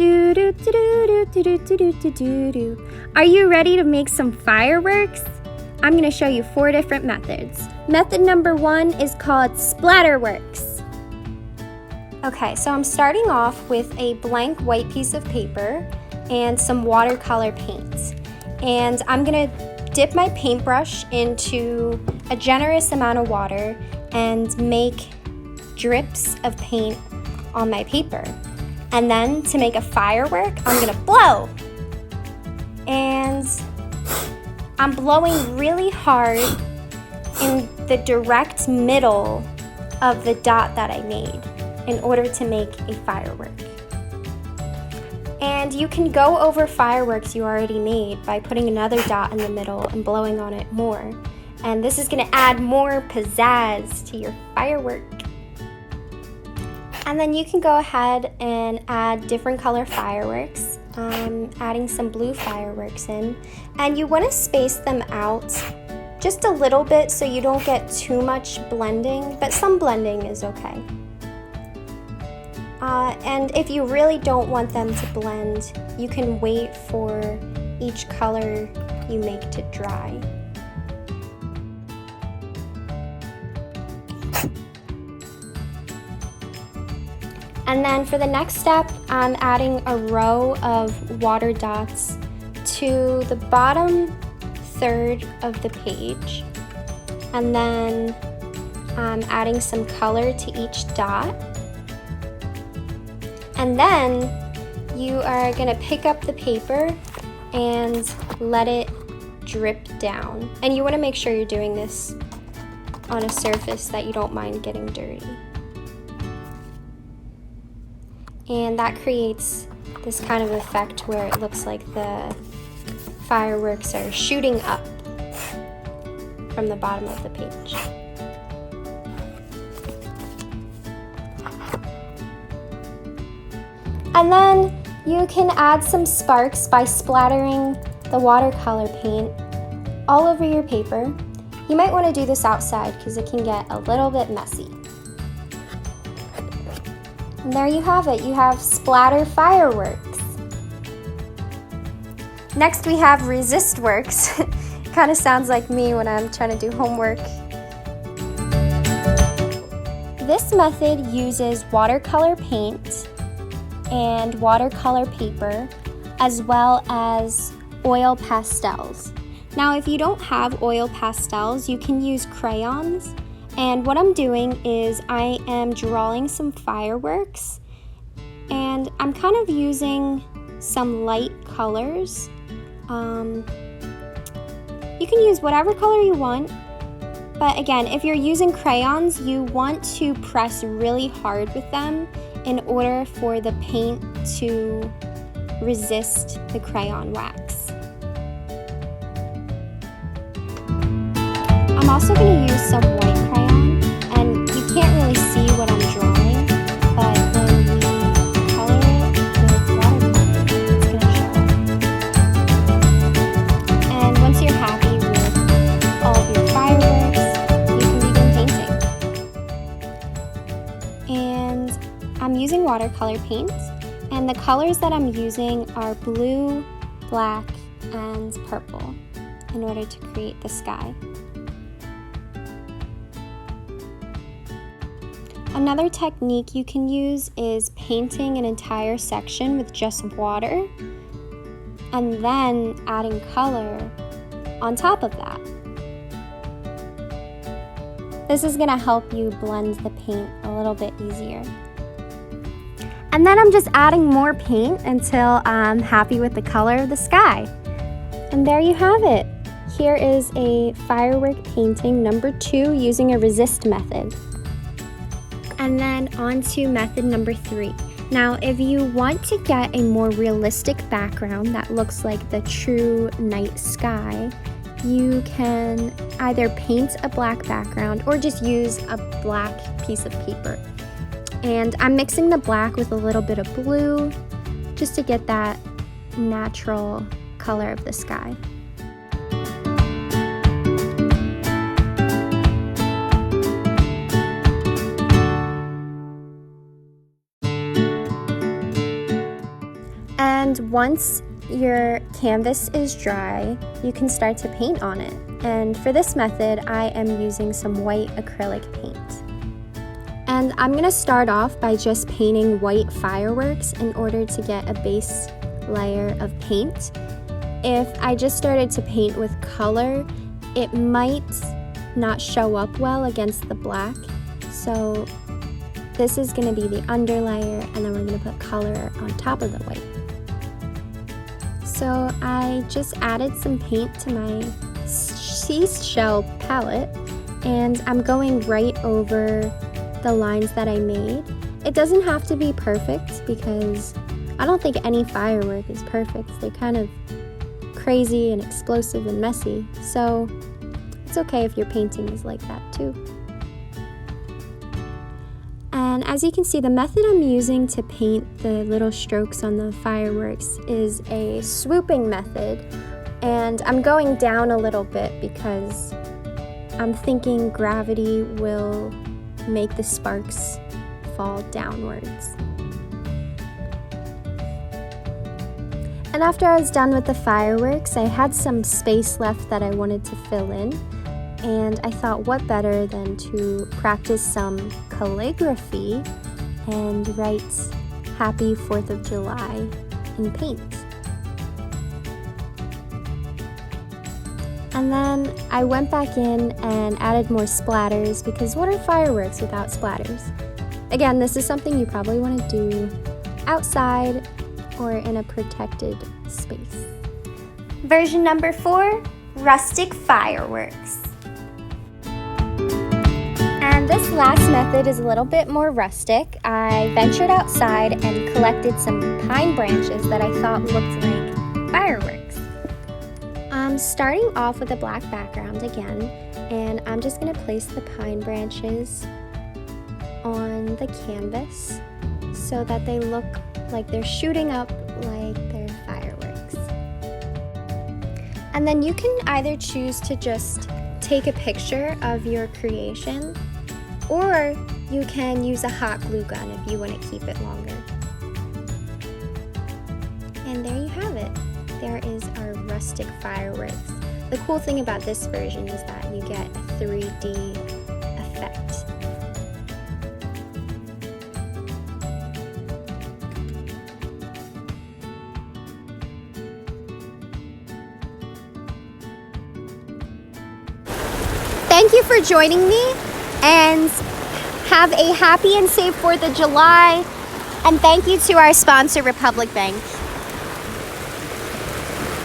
Are you ready to make some fireworks? I'm going to show you 4 different methods. Method number 1 is called Splatter Works. Okay, so I'm starting off with a blank white piece of paper and some watercolor paint. And I'm going to dip my paintbrush into a generous amount of water and make drips of paint on my paper. And then to make a firework, I'm gonna blow. And I'm blowing really hard in the direct middle of the dot that I made in order to make a firework. And you can go over fireworks you already made by putting another dot in the middle and blowing on it more. And this is gonna add more pizzazz to your firework. And then you can go ahead and add different color fireworks. I'm adding some blue fireworks in. And you want to space them out just a little bit so you don't get too much blending, but some blending is okay. And if you really don't want them to blend, you can wait for each color you make to dry. And then for the next step, I'm adding a row of water dots to the bottom third of the page. And then I'm adding some color to each dot. And then you are gonna pick up the paper and let it drip down. And you wanna make sure you're doing this on a surface that you don't mind getting dirty. And that creates this kind of effect where it looks like the fireworks are shooting up from the bottom of the page. And then you can add some sparks by splattering the watercolor paint all over your paper. You might want to do this outside because it can get a little bit messy. And there you have it. You have Splatter Fireworks. Next we have Resist Works. Kind of sounds like me when I'm trying to do homework. This method uses watercolor paint and watercolor paper as well as oil pastels. Now if you don't have oil pastels, you can use crayons. And what I'm doing is I am drawing some fireworks and I'm kind of using some light colors. You can use whatever color you want, but again, if you're using crayons, you want to press really hard with them in order for the paint to resist the crayon wax. I'm also going to use some white crayon, and you can't really see what I'm drawing, but when we color it with watercolor, it's going to show up. And once you're happy with all of your fireworks, you can begin painting. And I'm using watercolor paint, and the colors that I'm using are blue, black, and purple in order to create the sky. Another technique you can use is painting an entire section with just water and then adding color on top of that. This is going to help you blend the paint a little bit easier. And then I'm just adding more paint until I'm happy with the color of the sky. And there you have it. Here is a firework painting number 2 using a resist method. And then on to method number 3. Now, if you want to get a more realistic background that looks like the true night sky, you can either paint a black background or just use a black piece of paper. And I'm mixing the black with a little bit of blue just to get that natural color of the sky. And once your canvas is dry, you can start to paint on it. And for this method, I am using some white acrylic paint. And I'm gonna start off by just painting white fireworks in order to get a base layer of paint. If I just started to paint with color, it might not show up well against the black. So this is gonna be the underlayer, and then we're gonna put color on top of the white. So I just added some paint to my seashell palette, and I'm going right over the lines that I made. It doesn't have to be perfect because I don't think any firework is perfect. They're kind of crazy and explosive and messy, so it's okay if your painting is like that too. And as you can see, the method I'm using to paint the little strokes on the fireworks is a swooping method, and I'm going down a little bit because I'm thinking gravity will make the sparks fall downwards. And after I was done with the fireworks, I had some space left that I wanted to fill in, and I thought what better than to practice some calligraphy and write Happy 4th of July in paint. And then I went back in and added more splatters, because what are fireworks without splatters? Again, this is something you probably want to do outside or in a protected space. Version number 4, Rustic Fireworks. And this last method is a little bit more rustic. I ventured outside and collected some pine branches that I thought looked like fireworks. I'm starting off with a black background again, and I'm just going to place the pine branches on the canvas so that they look like they're shooting up like they're fireworks. And then you can either choose to just take a picture of your creation, or you can use a hot glue gun if you want to keep it longer. And there you have it. There is our rustic fireworks. The cool thing about this version is that you get a 3D effect. Thank you for joining me, and have a happy and safe 4th of July. And thank you to our sponsor, Republic Bank.